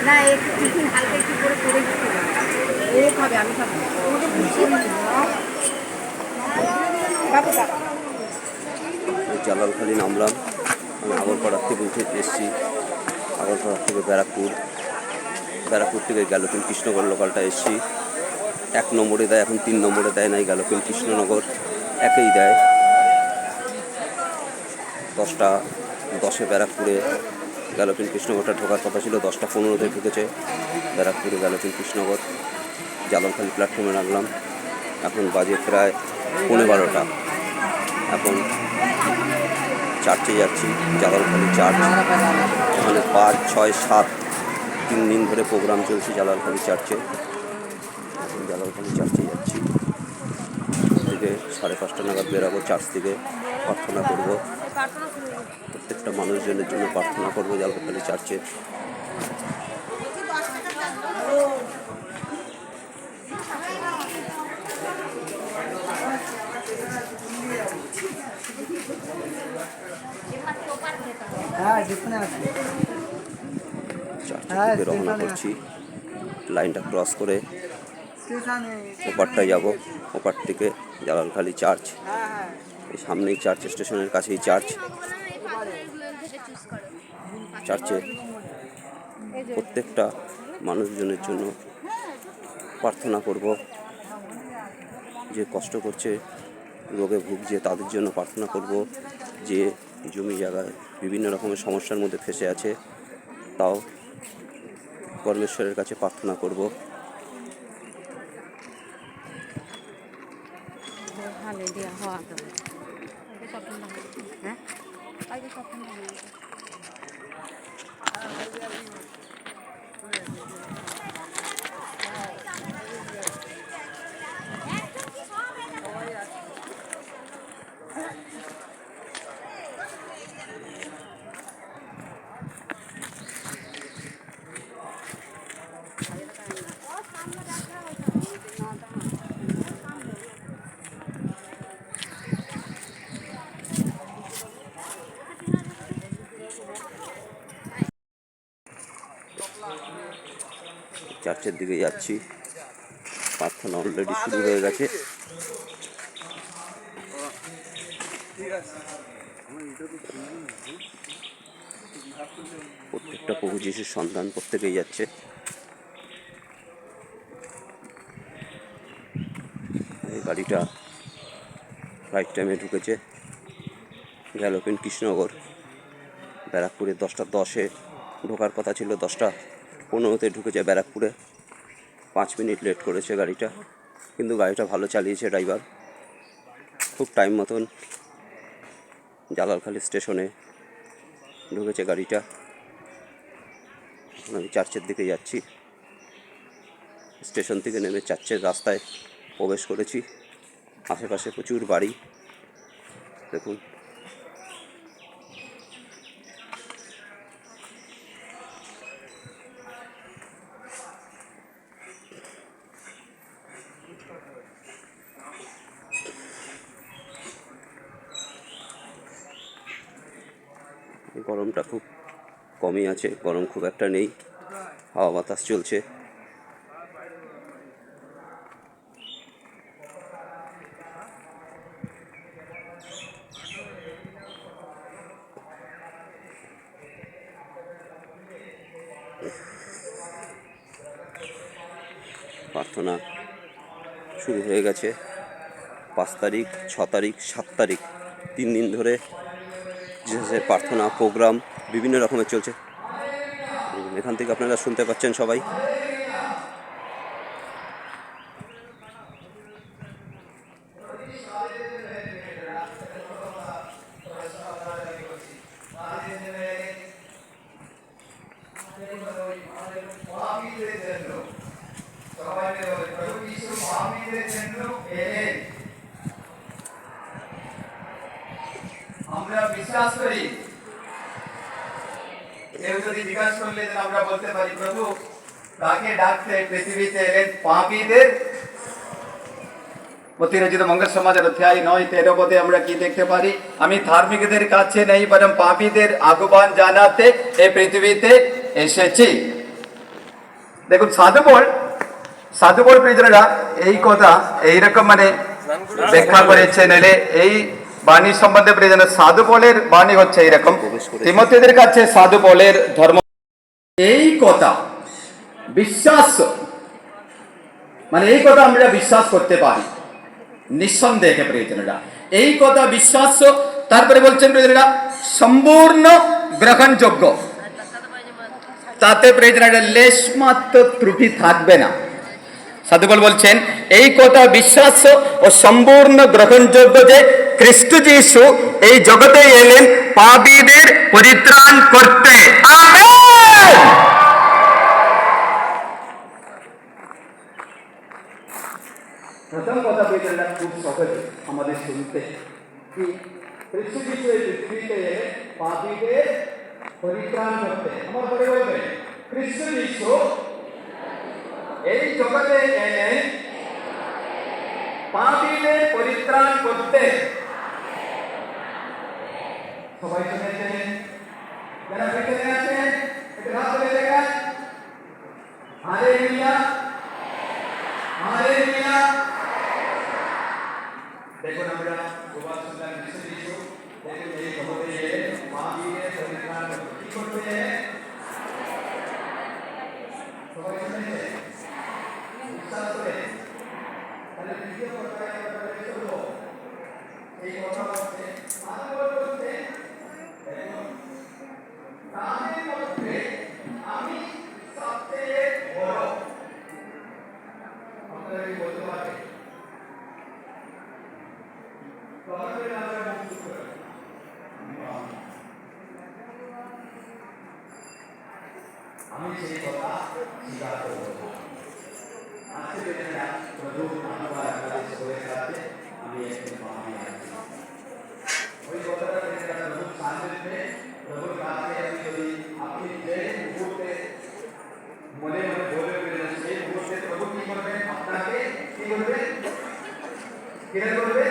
না একটু টিফিন হালকা একটু করে দিতে ও খাবে আমি খাবো জালালখালি নামলাম। আমি আগরপাড়ার থেকে উঠে এসেছি, আগরপাড়ার থেকে ব্যারাকপুর থেকে গ্যালোপিন কৃষ্ণনগর লোকালটা এসেছি। 1 নম্বরে দেয়, এখন 3 নম্বরে দেয় নাই, গ্যালোপিন কৃষ্ণনগর একেই দেয়। 10টা 10-এ ব্যারাকপুরে গ্যালোপিন কৃষ্ণনগরটা ঢোকার কথা ছিল, 10টা 15-তে ঢুকেছে ব্যারাকপুরে গ্যালোপিন কৃষ্ণনগর। জালালখালি প্ল্যাটফর্মে নামলাম, এখন বাজে প্রায় 12:15। এখন চার্চে যাচ্ছি, জালালখালি চার্চ। এখানে 5, 6, 7 3 দিন ধরে প্রোগ্রাম চলছে জালালখালি চার্চে। জালালখালি চার্চে যাচ্ছি, থেকে 5:30 নাগাদ বেরাবো। চার্চ থেকে প্রার্থনা করব, প্রত্যেকটা মানুষজনের জন্য প্রার্থনা করবো জালালখালি চার্চে। চার্চ থেকে রওনা করছি, লাইনটা ক্রস করে ওপারটায় যাব। ওপার থেকে জালালখালি চার্চ, এই সামনেই চার্চ, স্টেশনের কাছেই চার্চ। চার্চে প্রত্যেকটা মানুষজনের জন্য প্রার্থনা করব, যে কষ্ট করছে, রোগে ভুগছে তাদের জন্য প্রার্থনা করব, যে জমি জায়গায় বিভিন্ন রকমের সমস্যার মধ্যে ফেঁসে আছে তাও পরমেশ্বরের কাছে প্রার্থনা করব। চার্চের দিকে যাচ্ছি, প্রার্থনা অলরেডি শুরু হয়ে গেছে। প্রত্যেকটা প্রভু যিশুর সন্তান প্রত্যেকেই যাচ্ছে। এই গাড়িটা রাইট টাইমে ঢুকেছে গ্যালোপিন কৃষ্ণনগর। ব্যারাকপুরে 10টা 10-এ ঢোকার কথা ছিল, 10টা 15-তে ঢুকেছে ব্যারাকপুরে। 5 মিনিট লেট করেছে গাড়িটা, কিন্তু গাড়িটা ভালো চালিয়েছে ড্রাইভার। খুব টাইম মতন জালালখালি স্টেশনে ঢুকেছে গাড়িটা। আমি চার্চের দিকে যাচ্ছি, স্টেশন থেকে নেমে চার্চের রাস্তায় প্রবেশ করেছি। আশেপাশে প্রচুর বাড়ি, দেখুন। গরমটা খুব কমই আছে, গরম খুব একটা নেই, হাওয়া বাতাস চলছে। প্রার্থনা শুরু হয়ে গেছে। 5 তারিখ, 6 তারিখ, 7 তারিখ 3 দিন ধরে যে প্রার্থনা প্রোগ্রাম বিভিন্ন রকমের চলছে। এখান থেকে আপনারা শুনতে পাচ্ছেন সবাই। আমরা বিশ্বাস করি, কেউ যদি জিজ্ঞাসা করলে আমরা বলতে পারি, প্রভু কাকে ডাকতে পৃথিবীতে এলেন? পাপীদের। প্রতিরচিত মঙ্গল সমাজের অধ্যায় 9-13 পদে আমরা কি দেখতে পারি? আমি ধার্মিকদের কাছে নেই বরং পাপীদের আহ্বান জানাতে এই পৃথিবীতে এসেছি। দেখুন সাধুবল প্রিয়জনেরা এই কথা এইরকম মানে ব্যাখ্যা করেছেন। এলে এই বাণী সম্বন্ধে প্রিয়জন সাধুবলের বাণী হচ্ছে এইরকম, তিমথীদের কাছে সাধুবলের ধর্ম এই কথা বিশ্বাস, মানে এই কথা আমরা বিশ্বাস করতে পারি নিঃসন্দেহে প্রিয়জনেরা, এই কথা বিশ্বাস। তারপরে বলছেন প্রিয়জনেরা সম্পূর্ণ গ্রহণযোগ্য, তাতে প্রিয়জনেরা লেশমাত্র ত্রুটি থাকবে না। সাধুবল বলছেন এই কথা বিশ্বাস ও সম্পূর্ণ গ্রহণযোগ্য যে খ্রিস্ট যিশু এই জগতে এলেন পাপীদের পরিত্রাণ করতে। আমেন। প্রথম কথা বলতে খুব সহজে আমাদের শুনতে কি খ্রিস্ট যিশু এই পৃথিবীতে এলেন পাপীদের পরিত্রাণ করতে। আমার পরে বলবেন খ্রিস্ট যিশু এই জগতে এলেন পাপীদের পরিত্রাণ করতে। সবাই শুনেছেন? যারা পেছনে আছেন একটু হাত তুলে দেখান। Hallelujah, hallelujah. দেখুন আমরা প্রবাদ শুনলাম খ্রিস্ট যিশু দেখুন এই জগতে এলেন পাপীদের পরিত্রাণ করতে। কি করতে এলেন? সবাই শুনেছেন? বিশ্বাস করে তাহলে দ্বিতীয় কথায় আমরা প্রবেশ করব। এই কথা হচ্ছে সাধুবল বলতে দেখুন তাদের মধ্যে আমি সবচেয়ে বড়। আপনারা কি বলতে পারবেন? তখন আমরা মুখ চুপ করে আমি সেই কথা স্বীকার করব। আজকে বেটা প্রভু আমার আপনাদের সকলের কাছে আমি একটু পাহাড়ি আছি। ওই কথাটা বেটা প্রভু সামনে প্রভুর কাছে আমি যদি আপনি যে মুহূর্তে মনে মনে বলে ফেলেন সেই মুহূর্তে প্রভু কি করবেন? আপনাকে কি করবে? কি করবে?